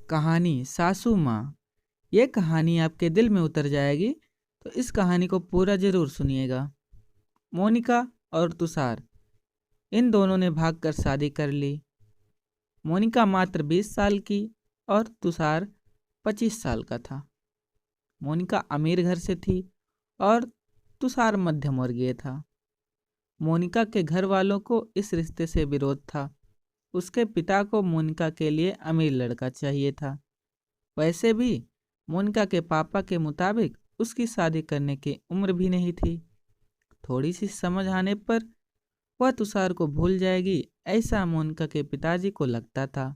कहानी सासू माँ। ये कहानी आपके दिल में उतर जाएगी, तो इस कहानी को पूरा जरूर सुनिएगा। मोनिका और तुषार, इन दोनों ने भागकर शादी कर ली। मोनिका मात्र 20 साल की और तुषार 25 साल का था। मोनिका अमीर घर से थी और तुषार मध्यम वर्गीय था। मोनिका के घर वालों को इस रिश्ते से विरोध था। उसके पिता को मोनिका के लिए अमीर लड़का चाहिए था। वैसे भी मोनिका के पापा के मुताबिक उसकी शादी करने की उम्र भी नहीं थी। थोड़ी सी समझ आने पर वह तुषार को भूल जाएगी, ऐसा मोनिका के पिताजी को लगता था।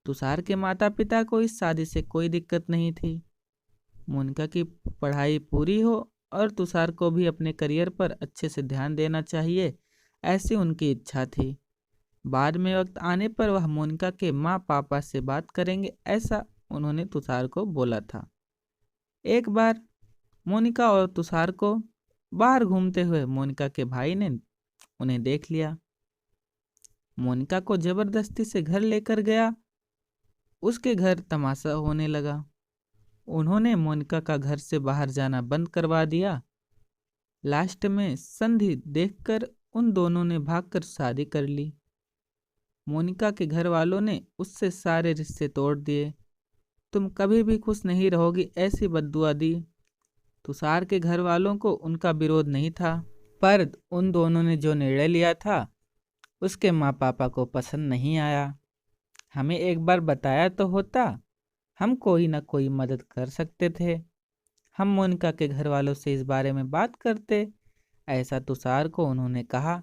तुषार के माता पिता को इस शादी से कोई दिक्कत नहीं थी। मोनिका की पढ़ाई पूरी हो और तुषार को भी अपने करियर पर अच्छे से ध्यान देना चाहिए, ऐसी उनकी इच्छा थी। बाद में वक्त आने पर वह मोनिका के माँ पापा से बात करेंगे, ऐसा उन्होंने तुषार को बोला था। एक बार मोनिका और तुषार को बाहर घूमते हुए मोनिका के भाई ने उन्हें देख लिया। मोनिका को जबरदस्ती से घर लेकर गया। उसके घर तमाशा होने लगा। उन्होंने मोनिका का घर से बाहर जाना बंद करवा दिया। लास्ट में संधि देखकर उन दोनों ने भागकर शादी कर ली। मोनिका के घर वालों ने उससे सारे रिश्ते तोड़ दिए। तुम कभी भी खुश नहीं रहोगी, ऐसी बद्दुआ दी। तुषार के घर वालों को उनका विरोध नहीं था, पर उन दोनों ने जो निर्णय लिया था उसके माँ पापा को पसंद नहीं आया। हमें एक बार बताया तो होता, हम कोई ना कोई मदद कर सकते थे। हम मोनिका के घर वालों से इस बारे में बात करते, ऐसा तुषार को उन्होंने कहा।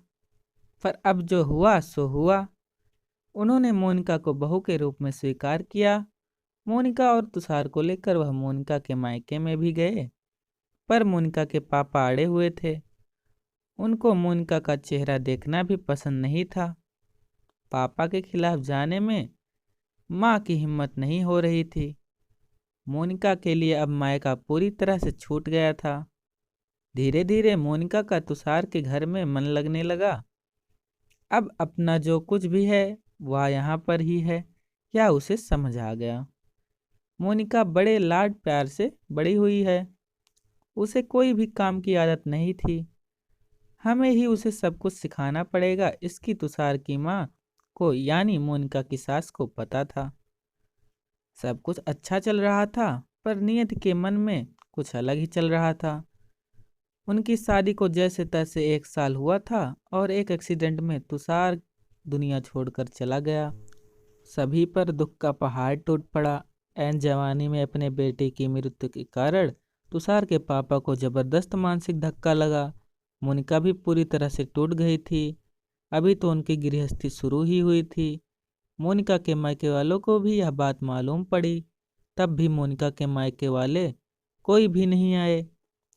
पर अब जो हुआ सो हुआ। उन्होंने मोनिका को बहू के रूप में स्वीकार किया। मोनिका और तुषार को लेकर वह मोनिका के मायके में भी गए, पर मोनिका के पापा अड़े हुए थे। उनको मोनिका का चेहरा देखना भी पसंद नहीं था। पापा के खिलाफ जाने में माँ की हिम्मत नहीं हो रही थी। मोनिका के लिए अब मायका पूरी तरह से छूट गया था। धीरे धीरे मोनिका का तुषार के घर में मन लगने लगा। अब अपना जो कुछ भी है वह यहाँ पर ही है, यह उसे समझ आ गया। मोनिका बड़े लाड प्यार से बड़ी हुई है। उसे कोई भी काम की आदत नहीं थी। हमें ही उसे सब कुछ सिखाना पड़ेगा, इसकी तुषार की माँ को यानी मोनिका की सास को पता था। सब कुछ अच्छा चल रहा था, पर नियति के मन में कुछ अलग ही चल रहा था। उनकी शादी को जैसे तैसे 1 साल हुआ था और एक एक्सीडेंट में तुषार दुनिया छोड़कर चला गया। सभी पर दुख का पहाड़ टूट पड़ा। ऐन जवानी में अपने बेटे की मृत्यु के कारण तुषार के पापा को जबरदस्त मानसिक धक्का लगा। मोनिका भी पूरी तरह से टूट गई थी। अभी तो उनकी गृहस्थी शुरू ही हुई थी। मोनिका के मायके वालों को भी यह बात मालूम पड़ी, तब भी मोनिका के मायके वाले कोई भी नहीं आए।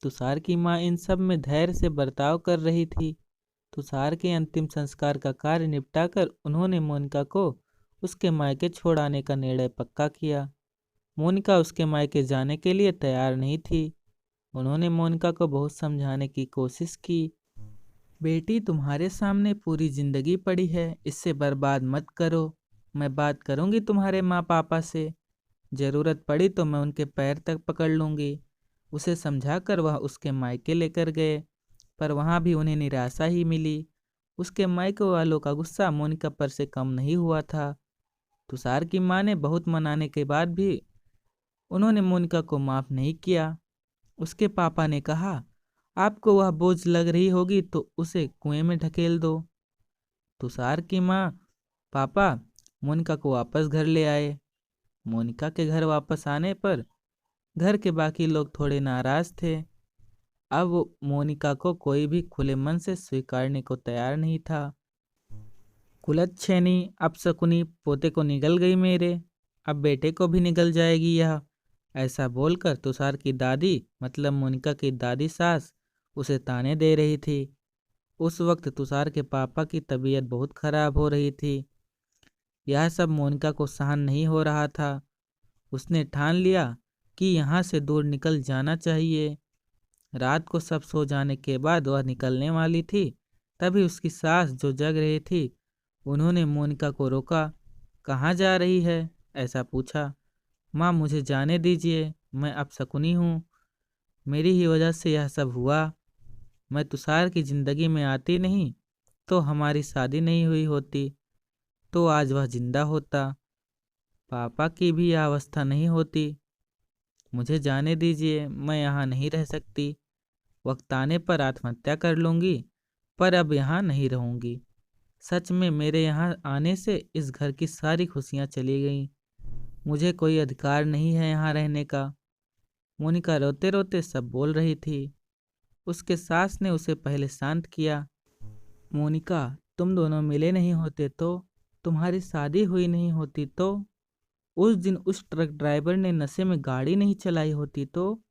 तुषार की माँ इन सब में धैर्य से बर्ताव कर रही थी। तुषार के अंतिम संस्कार का कार्य निपटाकर उन्होंने मोनिका को उसके मायके छोड़ाने का निर्णय पक्का किया। मोनिका उसके मायके जाने के लिए तैयार नहीं थी। उन्होंने मोनिका को बहुत समझाने की कोशिश की। बेटी, तुम्हारे सामने पूरी जिंदगी पड़ी है, इससे बर्बाद मत करो। मैं बात करूंगी तुम्हारे माँ पापा से। जरूरत पड़ी तो मैं उनके पैर तक पकड़ लूंगी। उसे समझाकर वह उसके मायके लेकर गए, पर वहां भी उन्हें निराशा ही मिली। उसके मायके वालों का गुस्सा मोनिका पर से कम नहीं हुआ था। तुषार की माँ ने बहुत मनाने के बाद भी उन्होंने मोनिका को माफ नहीं किया। उसके पापा ने कहा, आपको वह बोझ लग रही होगी तो उसे कुएं में ढकेल दो। तुषार की माँ पापा मोनिका को वापस घर ले आए। मोनिका के घर वापस आने पर घर के बाकी लोग थोड़े नाराज थे। अब मोनिका को कोई भी खुले मन से स्वीकारने को तैयार नहीं था। कुलच्छेनी अपशकुनी पोते को निगल गई मेरे, अब बेटे को भी निगल जाएगी यह, ऐसा बोलकर तुषार की दादी मतलब मोनिका की दादी सास उसे ताने दे रही थी। उस वक्त तुषार के पापा की तबीयत बहुत खराब हो रही थी। यह सब मोनिका को सहन नहीं हो रहा था। उसने ठान लिया कि यहाँ से दूर निकल जाना चाहिए। रात को सब सो जाने के बाद वह निकलने वाली थी, तभी उसकी सास जो जग रही थी उन्होंने मोनिका को रोका। कहाँ जा रही है, ऐसा पूछा, माँ मुझे जाने दीजिए, मैं अपशकुनी हूँ, मेरी ही वजह से यह सब हुआ। मैं तुषार की जिंदगी में आती नहीं तो हमारी शादी नहीं हुई होती, तो आज वह जिंदा होता, पापा की भी यह अवस्था नहीं होती। मुझे जाने दीजिए, मैं यहाँ नहीं रह सकती। वक्त आने पर आत्महत्या कर लूँगी, पर अब यहाँ नहीं रहूँगी। सच में मेरे यहाँ आने से इस घर की सारी खुशियाँ चली गईं। मुझे कोई अधिकार नहीं है यहाँ रहने का। मोनिका रोते रोते सब बोल रही थी। उसके सास ने उसे पहले शांत किया। मोनिका, तुम दोनों मिले नहीं होते तो, तुम्हारी शादी हुई नहीं होती तो, उस दिन उस ट्रक ड्राइवर ने नशे में गाड़ी नहीं चलाई होती तो,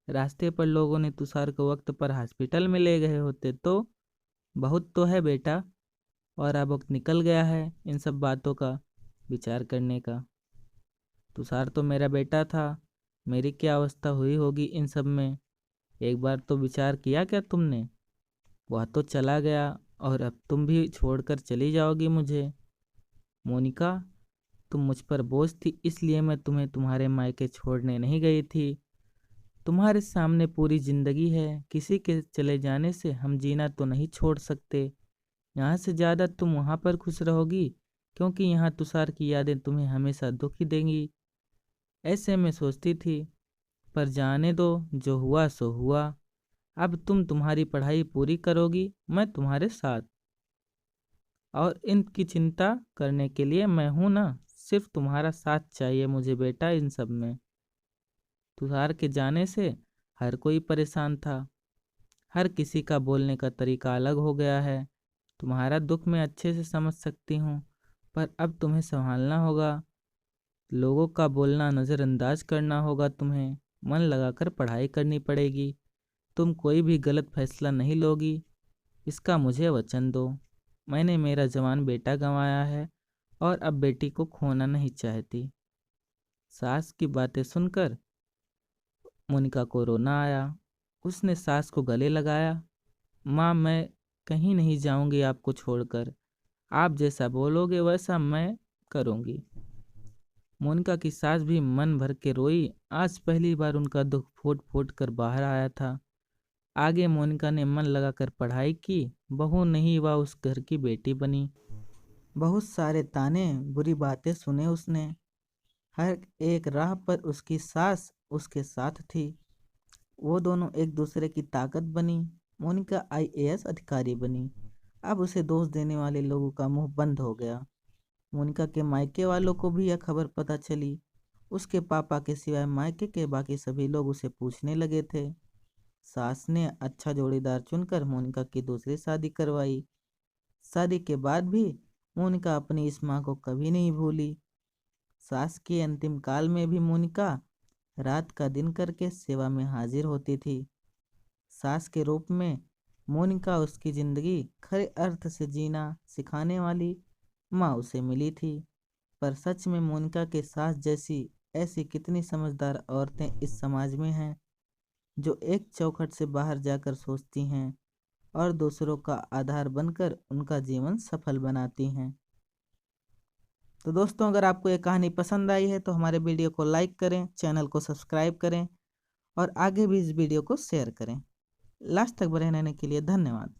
रास्ते पर लोगों ने तुषार को वक्त पर हॉस्पिटल में ले गए होते तो। बहुत तो है बेटा, और अब वक्त निकल गया है इन सब बातों का विचार करने का। तुषार तो मेरा बेटा था, मेरी क्या अवस्था हुई होगी इन सब में, एक बार तो विचार किया क्या तुमने? वह तो चला गया और अब तुम भी छोड़कर चली जाओगी मुझे। मोनिका, तुम मुझ पर बोझ थी, इसलिए मैं तुम्हें तुम्हारे मायके छोड़ने नहीं गई थी। तुम्हारे सामने पूरी जिंदगी है, किसी के चले जाने से हम जीना तो नहीं छोड़ सकते। यहाँ से ज़्यादा तुम वहाँ पर खुश रहोगी, क्योंकि यहाँ तुषार की यादें तुम्हें हमेशा दुखी देंगी। ऐसे मैं सोचती थी, पर जाने दो, जो हुआ सो हुआ। अब तुम तुम्हारी पढ़ाई पूरी करोगी, मैं तुम्हारे साथ, और इनकी चिंता करने के लिए मैं हूं ना। सिर्फ तुम्हारा साथ चाहिए मुझे बेटा इन सब में। तुषार के जाने से हर कोई परेशान था, हर किसी का बोलने का तरीका अलग हो गया है। तुम्हारा दुख मैं अच्छे से समझ सकती हूँ, पर अब तुम्हें संभालना होगा, लोगों का बोलना नज़रअंदाज करना होगा, तुम्हें मन लगाकर पढ़ाई करनी पड़ेगी। तुम कोई भी गलत फैसला नहीं लोगी, इसका मुझे वचन दो। मैंने मेरा जवान बेटा गंवाया है और अब बेटी को खोना नहीं चाहती। सास की बातें सुनकर मोनिका को रोना आया। उसने सास को गले लगाया। माँ, मैं कहीं नहीं जाऊंगी आपको छोड़कर, आप जैसा बोलोगे वैसा मैं करूंगी। मोनिका की सास भी मन भर के रोई। आज पहली बार उनका दुख फूट फूट कर बाहर आया था। आगे मोनिका ने मन लगाकर पढ़ाई की, बहू नहीं वह उस घर की बेटी बनी। बहुत सारे ताने बुरी बातें सुने उसने। हर एक राह पर उसकी सास उसके साथ थी। वो दोनों एक दूसरे की ताकत बनी। मोनिका आईएएस अधिकारी बनी। अब उसे दोष देने वाले लोगों का मुंह बंद हो गया। मोनिका के मायके वालों को भी यह खबर पता चली। उसके पापा के सिवाय मायके के बाकी सभी लोग उसे पूछने लगे थे। सास ने अच्छा जोड़ीदार चुनकर मोनिका की दूसरी शादी करवाई। शादी के बाद भी मोनिका अपनी इस माँ को कभी नहीं भूली। सास के अंतिम काल में भी मोनिका रात का दिन करके सेवा में हाजिर होती थी। सास के रूप में मोनिका उसकी जिंदगी खरे अर्थ से जीना सिखाने वाली माँ उसे मिली थी। पर सच में मोनिका के सास जैसी ऐसी कितनी समझदार औरतें इस समाज में हैं, जो एक चौखट से बाहर जाकर सोचती हैं और दूसरों का आधार बनकर उनका जीवन सफल बनाती हैं। तो दोस्तों, अगर आपको ये कहानी पसंद आई है तो हमारे वीडियो को लाइक करें, चैनल को सब्सक्राइब करें और आगे भी इस वीडियो को शेयर करें। लास्ट तक बने रहने के लिए धन्यवाद।